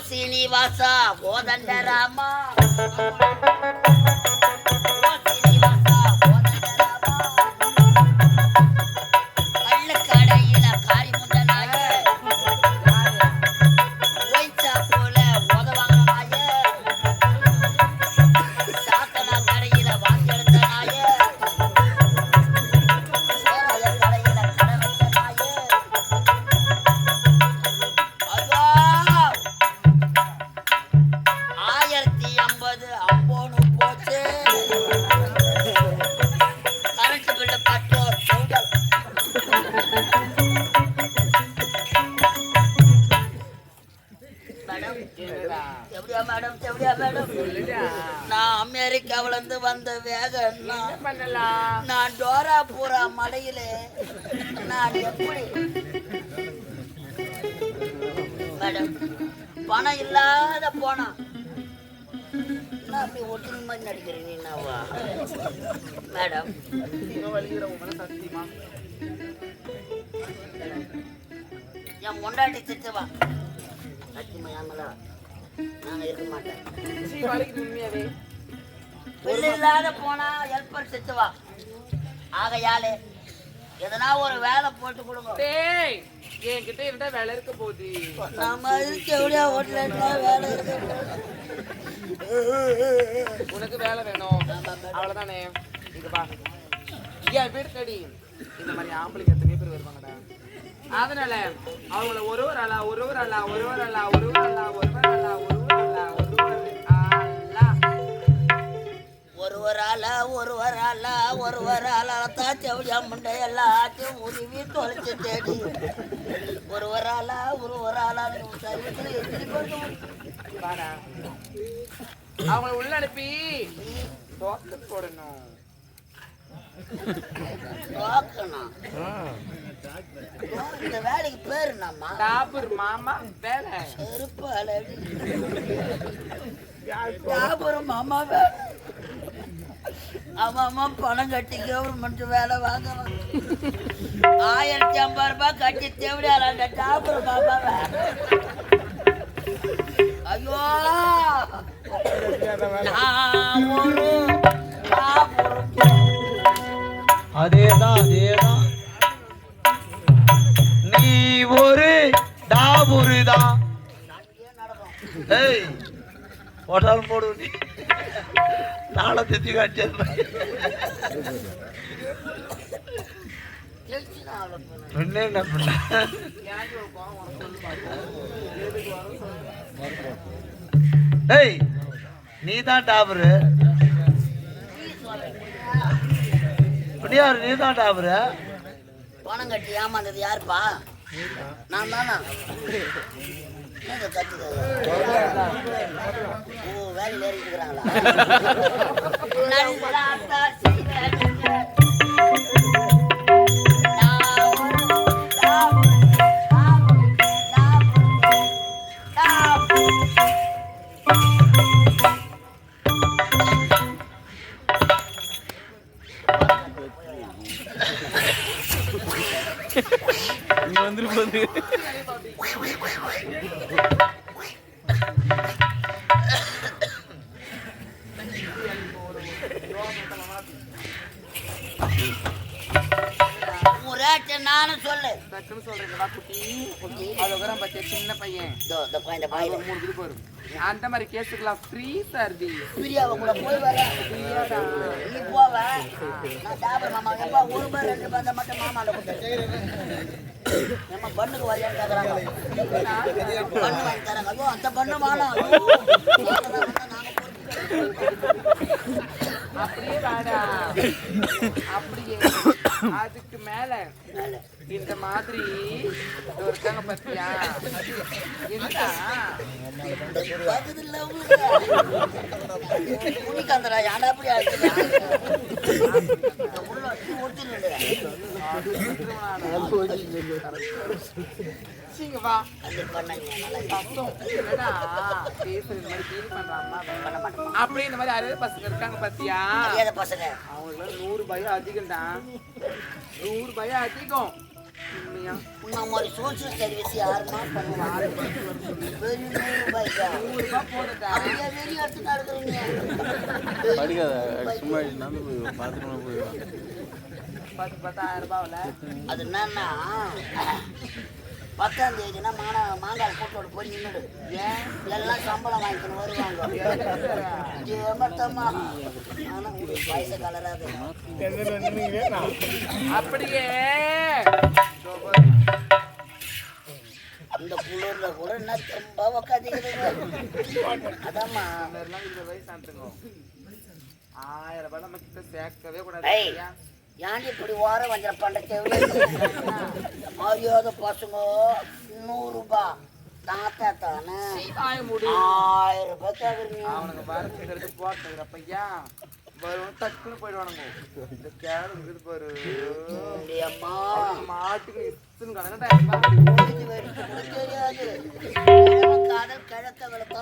சீனிவாசா கோதண்டராமா நான் அமெரிக்காவில இருந்து வந்த வேகம் நான் டோராபுரா மலையில நான் எப்படி மேடம் பணம் இல்லாத போனா அப்படி ஒட்டுமை மாதிரி நடிக்கிறீங்கன்னாவா மேடம் என் முண்டாட்டி திட்டுவா சத்தியமா ஏமலா நாங்க இருக்க மாட்டேன் உண்மையாவே பிள்ளை இல்லாத போனா ஹெல்ப்பர் திட்டுவா ஆகையாலே எதனா ஒரு வேலை போட்டு கொடுங்க என்கிட்ட இருந்தா வேலை இருக்க போகுது நாம இருக்க எப்படியா ஹோட்டல்ல வேலை இருக்கு உனக்கு வேலை வேணும் அவ்வளவுதானே இங்க பா ஏன் வீடு தேடி இந்த மாதிரி ஆம்பளைங்க எத்தனை பேர் வருவாங்கடா அதனால அவங்கள ஒரு ஆளா ஒரு ஆளா தான் செவடியா முண்டை எல்லாத்தையும் உருவி தொலைச்சு தேடி ஒரு ஆளா அவங்கள உள்ள அனுப்பி போடணும் இந்த வேலைக்கு பேரு என்னம்மா டாபர் மாமா வேலை செருப்பால டாபர் மாமா வேலை அம்மா பணம் கட்டி கவர்மெண்ட் வேலை வாங்க 1050 ரூபாய் கட்டி தேவையான அந்த டாபர் மாமா வேலை ஐயோ அதேதான் நீ ஒரு டாபுருதான் போட்டாலும் போடு நீ நாளை தெத்தி காட்சி என்ன பண்ண நீ தான் டாபரு நீ தான் டாபரு பணம் கட்டி ஏமாந்தது யாருப்பா நான் தானா ஓ வேலையில் ஏறிட்டு இருக்கிறாங்களா வந்துருப்பது நானும் சொல்லு சொல்றேன் குட்டி அதுக்கப்புறம் பத்திய சின்ன பையன் அந்த மாதிரி கேஸுக்கெல்லாம் ஃப்ரீ சர்வீஸ் பிரியாவை கூட போய் வர நீ போவ நான் டாபர் மாமா எப்பா 1 ரூபாய் 2 ரூபாய் மட்டும் மாமால நம்ம பண்ணுக்கு வரையான்னு கேட்கறாங்க பண்ணு வாங்கி தராங்க ஐயோ அந்த பண்ணு மானா அப்படியே வாடா அப்படியே அதுக்கு மேல இந்த மாதிரி இருக்காங்க பத்தியா துணிக்காந்தரா யாரா அப்படி அப்படி இந்த மாதிரி 60 பசங்க இருக்காங்க பத்தியா பசங்க அவங்களுக்கு 100 ரூபாய் அதிகம் தான் 100 ரூபாய் அதிகம் மாதிரி சோசியல் சர்வீஸ் யாருமா பண்ணுவாங்க 100 ரூபாய் ஐயா 100 ரூபாய் போட்டுட்டா அப்படியே வெளியே எடுத்து நடக்கிறீங்க படிக்காத சும்மா நடந்து போய் பார்த்துட்டு போயிடுவான் 10,000 ரூபாய்ல அது என்னன்னா 10ஆம் தேதினா மாங்காய் போட்டோட போய் நின்றுடு ஏன் எல்லாம் சம்பளம் வாங்கிக்கணும் வருவாங்க ஏமாத்தம்மா ஆனா உங்களுக்கு வயசு கலராது அப்படியே அந்த குளிர்ல கூட என்ன ரொம்ப உக்காந்துக்கிறீங்க அதாம்மா இந்த வயசு ஆண்டுங்க 1000 ரூபாய் நம்ம கிட்ட சேர்க்கவே கூடாது ஏய் ஏன் இப்படி ஓர வஞ்சனம் பண்ற தேவை மரியாதை பசங்க 100 ரூபாய் தாத்தா தானே வாய மூடு 1000 ரூபாய் கேக்குறீங்க அவனுங்க பாரதி எடுத்து போட்டுங்கிற பையன் வரும் டக்குன்னு போயிடுவானுங்க இந்த கேடு இருக்குது பாரு அம்மா மாட்டுக்கு இசுன்னு கணக்கு தெரியாது காதல் கிழக்க விளக்கு